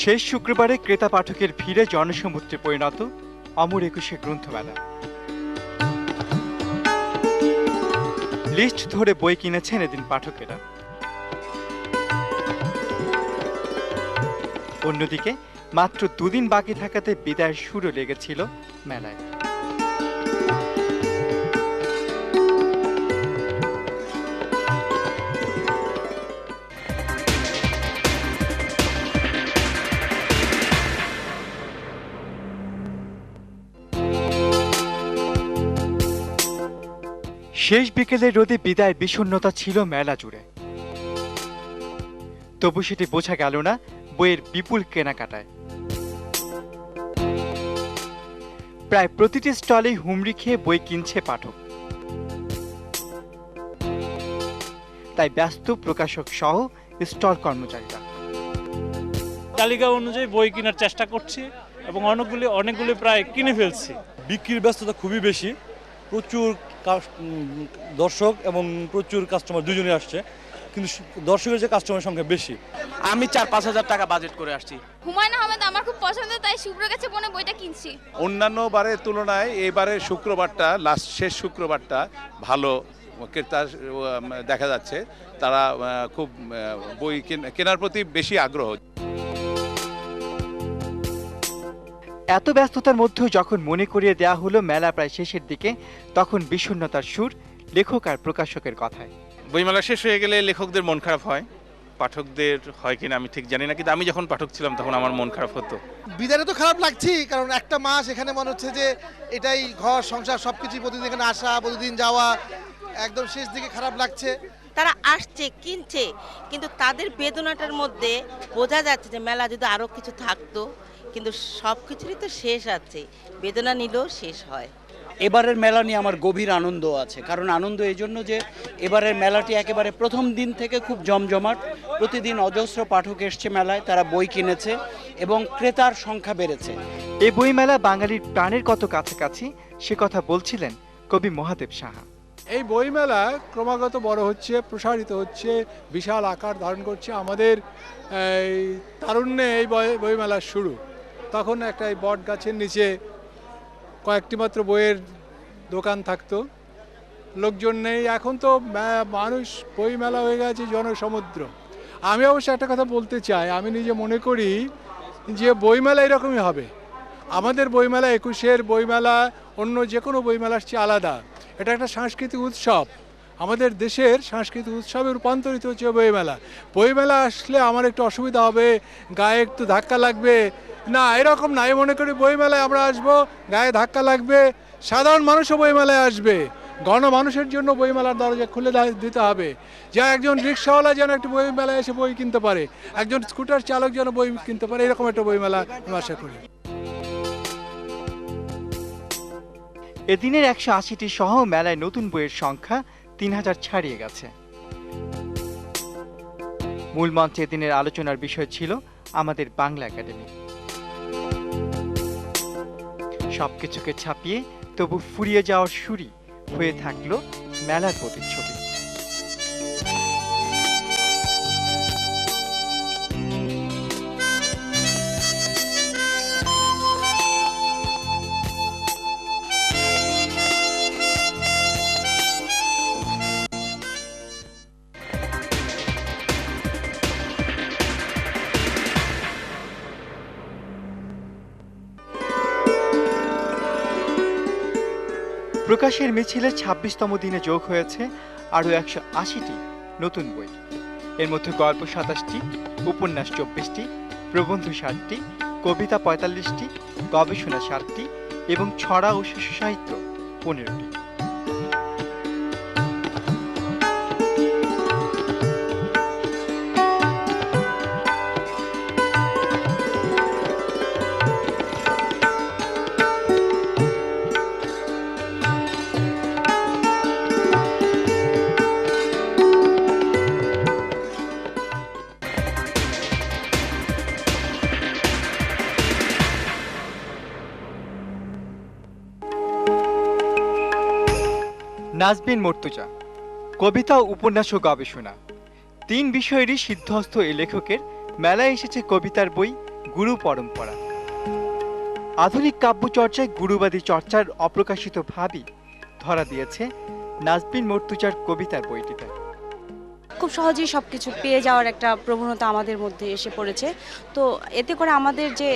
শেষ শুক্রবারে ক্রেতা পাঠকের ভিড়ে জনসমুদ্রে পরিণত অমর একুশে গ্রন্থমেলা। লিস্ট ধরে বই কিনেছেন এদিন পাঠকেরা। অন্যদিকে মাত্র দুদিন বাকি থাকাতে বিদায়ের সুরও লেগেছিল মেলায়। শেষ বিকেলের রোদে বিদায় বিষণ্ণতা ছিল মেলা জুড়ে। তবু সেটি বোঝা গেল না বইয়ের বিপুল কেনাকাটায়। প্রায় প্রতিটি স্টলেই হুমড়ি খেয়ে বই কিনছে পাঠক। তাই ব্যস্ত প্রকাশক সহ স্টল কর্মচারীরা। তালিকা অনুযায়ী বই কেনার চেষ্টা করছি এবং অনেকগুলি প্রায় কিনে ফেলছি। বিক্রির ব্যস্ততা খুবই বেশি, প্রচুর দর্শক এবং প্রচুর কাস্টমার দুজনে আসছে, কিন্তু দর্শকের যে কাস্টমার সংখ্যা বেশি। আমি 4-5 হাজার টাকা বাজেট করে আসছি। হুমায়ুন আহমেদ আমার খুব পছন্দ, তাই শুভ্র কাছে মনে বইটা কিনছি। অন্যান্য বারের তুলনায় এবারে শুক্রবারটা শেষ শুক্রবারটা ভালো ক্রেতা দেখা যাচ্ছে। তারা খুব বই কেনার প্রতি বেশি আগ্রহ। এত ব্যস্ততার মধ্যেও যখন মনে করিয়ে দেয়া হলো মেলা প্রায় শেষের দিকে, তখন বিষণ্ণতার সুর লেখক আর প্রকাশকের কথায়। বইমেলা শেষ হয়ে গেলে লেখকদের মন খারাপ হয়, পাঠকদের হয় কিনা আমি ঠিক জানি না, কিন্তু আমি যখন পাঠক ছিলাম তখন আমার মন খারাপ হতো। বিদায় তো খারাপ লাগছেই, কারণ একটা মাস এখানে মনে হচ্ছে যে এটাই ঘর সংসার সবকিছু, প্রতিদিন এখানে আসা প্রতিদিন যাওয়া, একদম শেষ দিকে খারাপ লাগছে। তারা আসছে কিনছে, কিন্তু তাদের বেদনাটার মধ্যে বোঝা যাচ্ছে যে মেলা যদি আরো কিছু থাকতো, কিন্তু সব কিছুরই তো শেষ আছে, বেদনা নিলেও শেষ হয়। এবারের মেলা নিয়ে আমার গভীর আনন্দ আছে, কারণ আনন্দ এই জন্য যে এবারের মেলাটি একেবারে প্রথম দিন থেকে খুব জমজমাট। প্রতিদিন অজস্র পাঠক এসছে মেলায়, তারা বই কিনেছে এবং ক্রেতার সংখ্যা বেড়েছে। এই বইমেলা বাঙালির প্রাণের কত কাছাকাছি সে কথা বলছিলেন কবি মহাদেব সাহা। এই বইমেলা ক্রমাগত বড় হচ্ছে, প্রসারিত হচ্ছে, বিশাল আকার ধারণ করছে। আমাদের এই তারুণ্যে এই বইমেলার শুরু, তখন একটা এই বট গাছের নিচে কয়েকটি মাত্র বইয়ের দোকান থাকতো, লোকজন নেই। এখন তো মানুষ বইমেলা হয়ে গেছে জনসমুদ্র। আমি অবশ্য একটা কথা বলতে চাই, আমি নিজে মনে করি যে বইমেলা এরকমই হবে। আমাদের বইমেলা, 21-এর বইমেলা অন্য যে কোনো বইমেলার চেয়ে আলাদা। এটা একটা সাংস্কৃতিক উৎসব, আমাদের দেশের সাংস্কৃতিক উৎসবে রূপান্তরিত হচ্ছে বইমেলা। বইমেলা আসলে আমার একটু অসুবিধা হবে, গায়ে একটু ধাক্কা লাগবে, না এরকম না। আমি মনে করি বইমেলায় আমরা আসবো, গায়ে ধাক্কা লাগবে, সাধারণ মানুষও বইমেলায় আসবে। গণমানুষের জন্য বইমেলার দরজা খুলে দিতে হবে, যা একজন রিক্সাওয়ালা যেন একটু বইমেলায় এসে বই কিনতে পারে, একজন স্কুটার চালক যেন বই কিনতে পারে, এরকম একটা বইমেলা আমি আশা করি। এদিনের 180টি সহ মেলায় নতুন বইয়ের সংখ্যা 3000 ছাড়িয়ে গেছে। মূল মঞ্চে এদিনের আলোচনার বিষয় ছিল আমাদের বাংলা একাডেমি। সবকিছুকে ছাপিয়ে তবু ফুরিয়ে যাওয়ার সুরই হয়ে থাকলো মেলার প্রতিচ্ছবি। প্রকাশের মিছিলে 26তম দিনে যোগ হয়েছে আরও 180টি নতুন বই। এর মধ্যে গল্প 27টি, উপন্যাস 24টি, প্রবন্ধ 60টি, কবিতা 45টি, গবেষণা 7টি এবং ছড়া ও শিশু সাহিত্য 15টি। নাজবিন মর্তুজা, কবিতা, উপন্যাস ও গবেষণা, 3 বিষয়েরই সিদ্ধহস্ত এই লেখকের মেলায় এসেছে কবিতার বই, গুরু পরম্পরা। আধুনিক কাব্যচর্চায় গুরুবাদী চর্চার অপ্রকাশিত ভাবই ধরা দিয়েছে নাজবিন মর্তুজার কবিতার বইটিতে। খুব সহজেই সব কিছু পেয়ে যাওয়ার একটা প্রবণতা আমাদের মধ্যে এসে পড়েছে। তো এতে করে আমাদের যে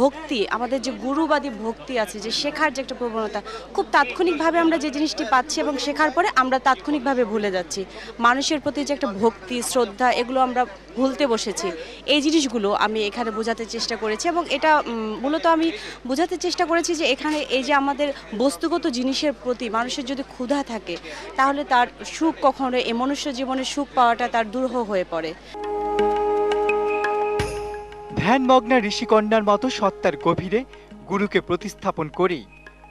ভক্তি, আমাদের যে গুরুবাদী ভক্তি আছে, যে শেখার যে একটা প্রবণতা, খুব তাৎক্ষণিকভাবে আমরা যে জিনিসটি পাচ্ছি এবং শেখার পরে আমরা তাৎক্ষণিকভাবে ভুলে যাচ্ছি। মানুষের প্রতি যে একটা ভক্তি, শ্রদ্ধা, এগুলো আমরা ভুলতে বসেছি। এই জিনিসগুলো আমি এখানে বোঝাতে চেষ্টা করেছি এবং এটা মূলত আমি বোঝাতে চেষ্টা করেছি যে এখানে এই যে আমাদের বস্তুগত জিনিসের প্রতি মানুষের যদি ক্ষুধা থাকে, তাহলে তার সুখ কখনো এই মনুষ্য জীবনের সুখ পাওয়াটা তার দুরূহ হয়ে পড়ে। ধ্যানমগ্না ঋষিকন্যার মতো সত্তার গভীরে গুরুকে প্রতিস্থাপন করেই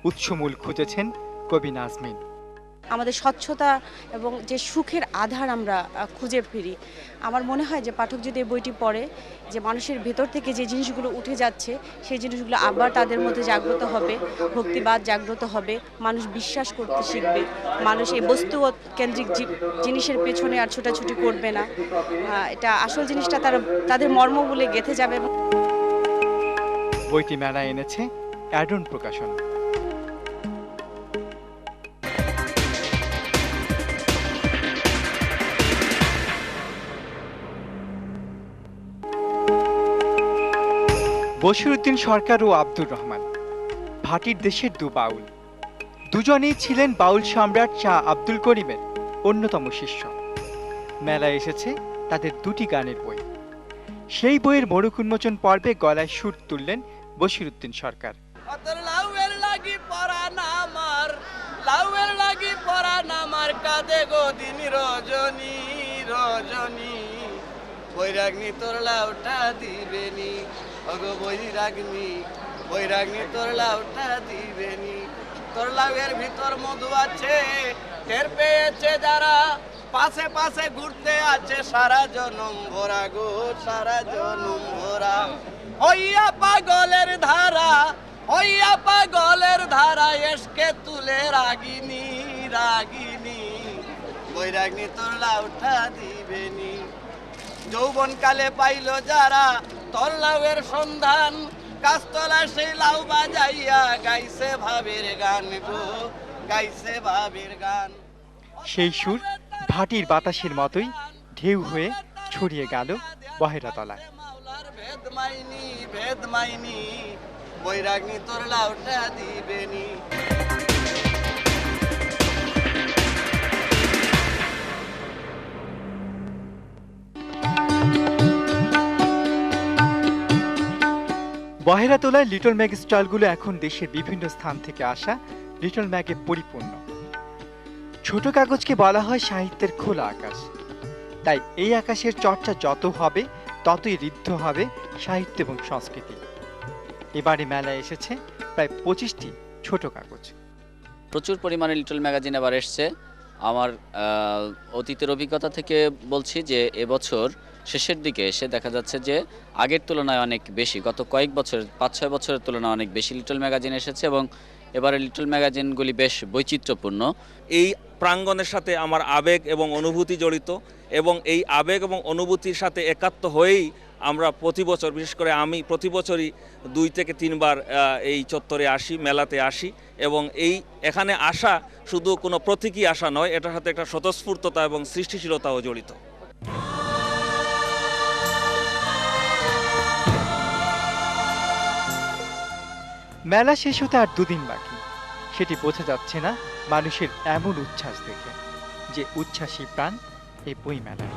উৎসমূল খুঁজেছেন কবি নাজমিন। আমাদের স্বচ্ছতা এবং যে সুখের আধার আমরা খুঁজে ফিরি। আমার মনে হয় যে পাঠক যদি এই বইটি পড়ে, যে মানুষের ভেতর থেকে যে জিনিসগুলো উঠে যাচ্ছে, সেই জিনিসগুলো আবার তাদের মধ্যে জাগ্রত হবে, ভক্তিবাদ জাগ্রত হবে, মানুষ বিশ্বাস করতে শিখবে, মানুষ এই বস্তু কেন্দ্রিক জিনিসের পেছনে আর ছোটাছুটি করবে না। এটা আসল জিনিসটা তাদের মর্ম বলে গেঁথে যাবে। বইটি মেলায় এনেছে অ্যাডন প্রকাশন। বশিরউদ্দিন সরকার ও আব্দুর রহমান ভাটির দেশের দু বাউল। দুজনেই ছিলেন বাউল সম্রাট শাহ আব্দুল করিমের অন্যতম শিষ্য। মেলায় এসেছে তাদের দুটি গানের বই। সেই বইয়ের মোড়ক উন্মোচন পর্বে গলায় সুর তুললেন বশিরউদ্দিন সরকার। বৈরাগ্নি তোর লাউটা দিবেনি, ওগো বৈরাগ্নি, বৈরাগ্নি তোর লাউটা দিবেনি। তোর লাউয়ের ভিতর মধু আছে, টের পেয়েছে যারা, পাশে পাশে ঘুরতে আছে সারা জনম ভরা গো, সারা জনম ভরা। হইয়া পাগলের ধারা, হইয়া পাগলের ধারা, এসকে তুলে রাগিনী, রাগিনী, বৈরাগ্নি তোর লাউটা দিবেনি। যৌবন কালে পাইল যারা তোর লাউয়ের সন্ধান, গাছতলা সেই লাউ বাজাইয়া গাইছে ভাবের গান গো, গাইছে ভাবের গান। সেই সুর ভাটির বাতাসের মতোই ঢেউ হয়ে ছড়িয়ে গেল বহেরাতলায়। মাওলার ভেদ মাইনি, ভেদ মাইনি, বৈরাগ্নি তোর লাউটা দিবেনি। বহেরাতলায় লিটল ম্যাগ স্টলগুলো এখন দেশের বিভিন্ন স্থান থেকে আসা লিটল ম্যাগে পরিপূর্ণ। ছোট কাগজকে বলা হয় সাহিত্যের খোলা আকাশ। তাই এই আকাশের চর্চা যত হবে ততই ঋদ্ধ হবে সাহিত্য এবং সংস্কৃতি। এবারে মেলায় এসেছে প্রায় 25টি ছোট কাগজ। প্রচুর পরিমাণে লিটল ম্যাগাজিন এবার এসছে। আমার অতীতের অভিজ্ঞতা থেকে বলছি যে এবছর শেষের দিকে এসে দেখা যাচ্ছে যে আগের তুলনায় অনেক বেশি, গত কয়েক বছর 5-6 বছরের তুলনায় অনেক বেশি লিটল ম্যাগাজিন এসেছে এবং এবারে লিটল ম্যাগাজিনগুলি বেশ বৈচিত্র্যপূর্ণ। এই প্রাঙ্গণের সাথে আমার আবেগ এবং অনুভূতি জড়িত এবং এই আবেগ এবং অনুভূতির সাথে একাত্ম হয়েই আমরা প্রতি বছর, বিশেষ করে আমি প্রতি বছরই 2 থেকে 3 বার এই চত্বরে আসি, মেলাতে আসি এবং এখানে আসা শুধু কোনো প্রতীকী আসা নয়, এটার সাথে একটা স্বতঃস্ফূর্ততা এবং সৃষ্টিশীলতাও জড়িত। মেলা শেষ হতে আর 2 দিন বাকি। সেটি বোঝা যাচ্ছে না মানুষের এমন উচ্ছ্বাস দেখে, যে উচ্ছ্বাসী প্রাণ এই বই মেলায়।